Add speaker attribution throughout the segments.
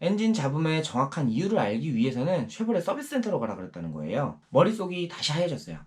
Speaker 1: 엔진 잡음의 정확한 이유를 알기 위해서는 쉐보레 서비스 센터로 가라 그랬다는 거예요. 머릿속이 다시 하얘졌어요.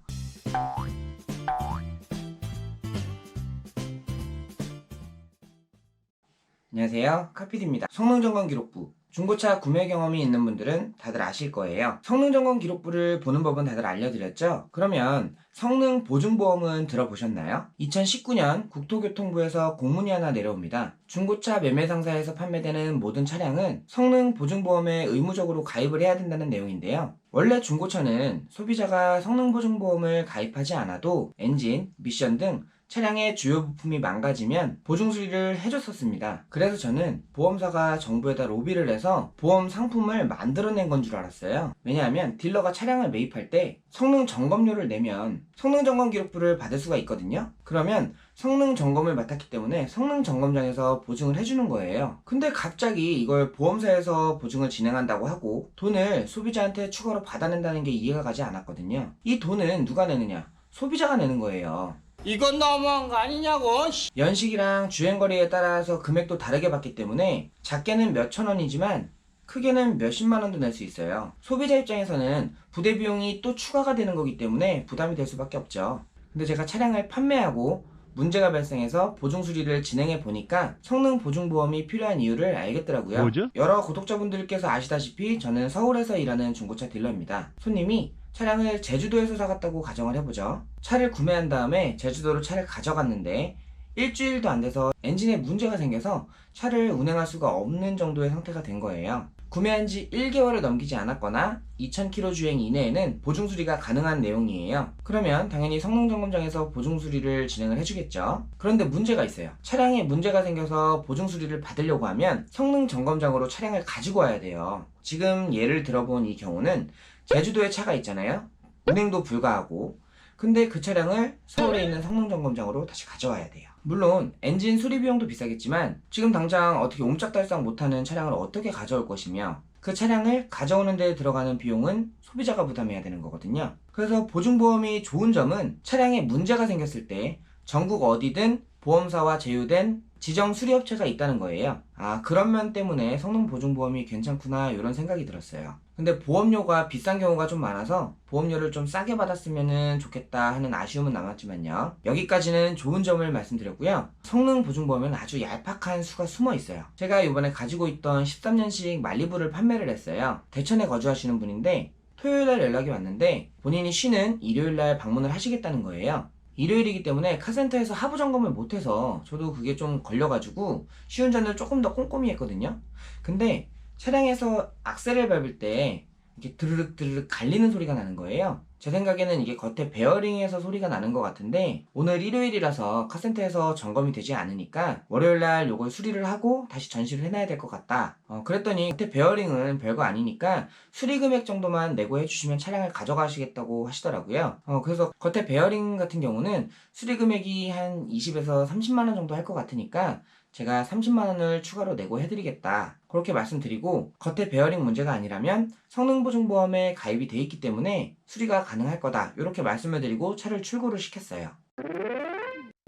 Speaker 1: 안녕하세요, 카피디입니다. 성능점검 기록부. 중고차 구매 경험이 있는 분들은 다들 아실 거예요. 성능점검 기록부를 보는 법은 다들 알려드렸죠? 그러면 성능보증보험은 들어보셨나요? 2019년 국토교통부에서 공문이 하나 내려옵니다. 중고차 매매상사에서 판매되는 모든 차량은 성능보증보험에 의무적으로 가입을 해야 된다는 내용인데요. 원래 중고차는 소비자가 성능보증보험을 가입하지 않아도 엔진, 미션 등 차량의 주요 부품이 망가지면 보증 수리를 해줬었습니다. 그래서 저는 보험사가 정부에다 로비를 해서 보험 상품을 만들어낸 건 줄 알았어요. 왜냐하면 딜러가 차량을 매입할 때 성능 점검료를 내면 성능 점검 기록부를 받을 수가 있거든요. 그러면 성능 점검을 맡았기 때문에 성능 점검장에서 보증을 해주는 거예요. 근데 갑자기 이걸 보험사에서 보증을 진행한다고 하고 돈을 소비자한테 추가로 받아낸다는 게 이해가 가지 않았거든요. 이 돈은 누가 내느냐? 소비자가 내는 거예요.
Speaker 2: 이건 너무한 거 아니냐고.
Speaker 1: 연식이랑 주행거리에 따라서 금액도 다르게 받기 때문에 작게는 몇천 원이지만 크게는 몇십만 원도 낼 수 있어요. 소비자 입장에서는 부대 비용이 또 추가가 되는 거기 때문에 부담이 될 수밖에 없죠. 근데 제가 차량을 판매하고 문제가 발생해서 보증 수리를 진행해 보니까 성능 보증보험이 필요한 이유를 알겠더라고요.
Speaker 3: 뭐죠?
Speaker 1: 여러 구독자분들께서 아시다시피 저는 서울에서 일하는 중고차 딜러입니다. 손님이 차량을 제주도에서 사갔다고 가정을 해보죠. 차를 구매한 다음에 제주도로 차를 가져갔는데 일주일도 안 돼서 엔진에 문제가 생겨서 차를 운행할 수가 없는 정도의 상태가 된 거예요. 구매한 지 1개월을 넘기지 않았거나 2000km 주행 이내에는 보증 수리가 가능한 내용이에요. 그러면 당연히 성능점검장에서 보증 수리를 진행을 해주겠죠. 그런데 문제가 있어요. 차량에 문제가 생겨서 보증 수리를 받으려고 하면 성능점검장으로 차량을 가지고 와야 돼요. 지금 예를 들어본 이 경우는 제주도에 차가 있잖아요. 운행도 불가하고, 근데 그 차량을 서울에 있는 성능점검장으로 다시 가져와야 돼요. 물론 엔진 수리 비용도 비싸겠지만 지금 당장 어떻게 옴짝달싹 못하는 차량을 어떻게 가져올 것이며 그 차량을 가져오는 데 들어가는 비용은 소비자가 부담해야 되는 거거든요. 그래서 보증보험이 좋은 점은 차량에 문제가 생겼을 때 전국 어디든 보험사와 제휴된 지정 수리업체가 있다는 거예요. 아, 그런 면 때문에 성능보증보험이 괜찮구나 이런 생각이 들었어요. 근데 보험료가 비싼 경우가 좀 많아서 보험료를 좀 싸게 받았으면 좋겠다 하는 아쉬움은 남았지만요. 여기까지는 좋은 점을 말씀드렸고요. 성능보증보험은 아주 얄팍한 수가 숨어 있어요. 제가 이번에 가지고 있던 13년식 말리부를 판매를 했어요. 대천에 거주하시는 분인데 토요일날 연락이 왔는데 본인이 쉬는 일요일날 방문을 하시겠다는 거예요. 일요일이기 때문에 카센터에서 하부 점검을 못해서 저도 그게 좀 걸려가지고 시운전을 조금 더 꼼꼼히 했거든요. 근데 차량에서 악셀을 밟을 때 이렇게 드르륵 드르륵 갈리는 소리가 나는 거예요. 제 생각에는 이게 겉에 베어링에서 소리가 나는 것 같은데 오늘 일요일이라서 카센터에서 점검이 되지 않으니까 월요일날 요걸 수리를 하고 다시 전시를 해놔야 될 것 같다. 그랬더니 겉에 베어링은 별거 아니니까 수리 금액 정도만 내고 해주시면 차량을 가져가시겠다고 하시더라고요. 그래서 겉에 베어링 같은 경우는 수리 금액이 한 20에서 30만 원 정도 할 것 같으니까 제가 30만 원을 추가로 내고 해드리겠다. 그렇게 말씀드리고 겉에 베어링 문제가 아니라면 성능보증보험에 가입이 돼 있기 때문에 수리가 가능할 거다. 이렇게 말씀을 드리고 차를 출고를 시켰어요.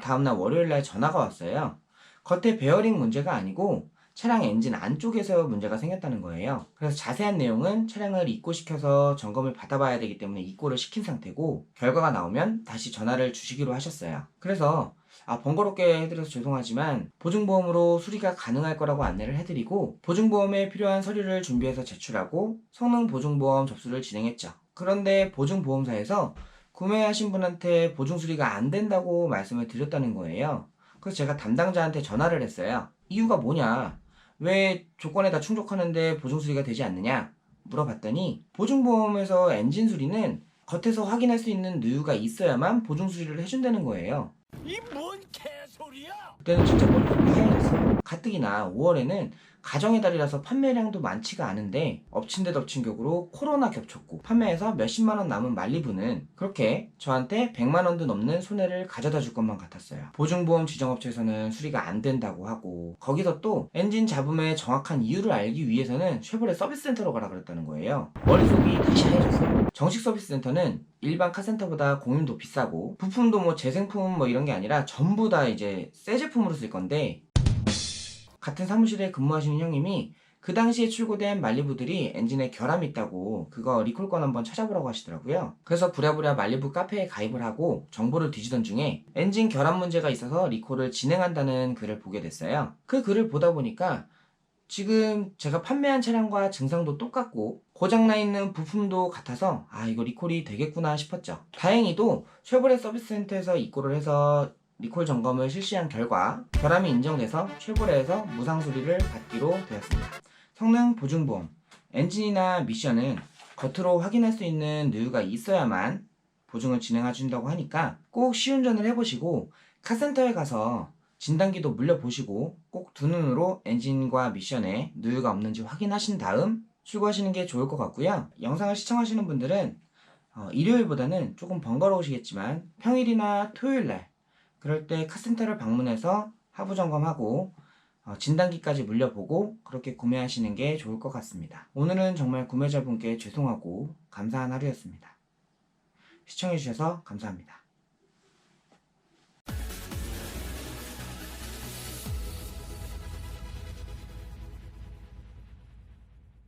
Speaker 1: 다음날 월요일날 전화가 왔어요. 겉에 베어링 문제가 아니고 차량 엔진 안쪽에서 문제가 생겼다는 거예요. 그래서 자세한 내용은 차량을 입고시켜서 점검을 받아봐야 되기 때문에 입고를 시킨 상태고 결과가 나오면 다시 전화를 주시기로 하셨어요. 그래서 번거롭게 해드려서 죄송하지만 보증보험으로 수리가 가능할 거라고 안내를 해드리고 보증보험에 필요한 서류를 준비해서 제출하고 성능보증보험 접수를 진행했죠. 그런데 보증보험사에서 구매하신 분한테 보증수리가 안 된다고 말씀을 드렸다는 거예요. 그래서 제가 담당자한테 전화를 했어요. 이유가 뭐냐? 왜 조건에 다 충족하는데 보증수리가 되지 않느냐? 물어봤더니 보증보험에서 엔진 수리는 겉에서 확인할 수 있는 누유가 있어야만 보증수리를 해준다는 거예요.
Speaker 2: 이 뭔 개소리야?
Speaker 1: 그때는 진짜 머리가 하얘졌어요. 가뜩이나 5월에는 가정의 달이라서 판매량도 많지가 않은데 엎친 데 덮친 격으로 코로나 겹쳤고 판매해서 몇십만 원 남은 말리부는 그렇게 저한테 100만 원도 넘는 손해를 가져다 줄 것만 같았어요. 보증보험 지정업체에서는 수리가 안 된다고 하고 거기서 또 엔진 잡음의 정확한 이유를 알기 위해서는 쉐보레 서비스 센터로 가라 그랬다는 거예요. 머릿속이 다시 하얘졌어요. 정식 서비스 센터는 일반 카센터보다 공임도 비싸고 부품도 뭐 재생품 뭐 이런 게 아니라 전부 다 이제 새 제품으로 쓸 건데 같은 사무실에 근무하시는 형님이 그 당시에 출고된 말리부들이 엔진에 결함이 있다고 그거 리콜건 한번 찾아보라고 하시더라고요. 그래서 부랴부랴 말리부 카페에 가입을 하고 정보를 뒤지던 중에 엔진 결함 문제가 있어서 리콜을 진행한다는 글을 보게 됐어요. 그 글을 보다 보니까 지금 제가 판매한 차량과 증상도 똑같고 고장나 있는 부품도 같아서 이거 리콜이 되겠구나 싶었죠. 다행히도 쉐보레 서비스센터에서 입고를 해서 리콜 점검을 실시한 결과 결함이 인정돼서 쉐보레에서 무상 수리를 받기로 되었습니다. 성능 보증보험, 엔진이나 미션은 겉으로 확인할 수 있는 누유가 있어야만 보증을 진행해준다고 하니까 꼭 시운전을 해보시고 카센터에 가서 진단기도 물려보시고 꼭 두 눈으로 엔진과 미션에 누유가 없는지 확인하신 다음 출고하시는 게 좋을 것 같고요. 영상을 시청하시는 분들은 일요일보다는 조금 번거로우시겠지만 평일이나 토요일날 그럴 때 카센터를 방문해서 하부 점검하고 진단기까지 물려보고 그렇게 구매하시는 게 좋을 것 같습니다. 오늘은 정말 구매자분께 죄송하고 감사한 하루였습니다. 시청해주셔서 감사합니다.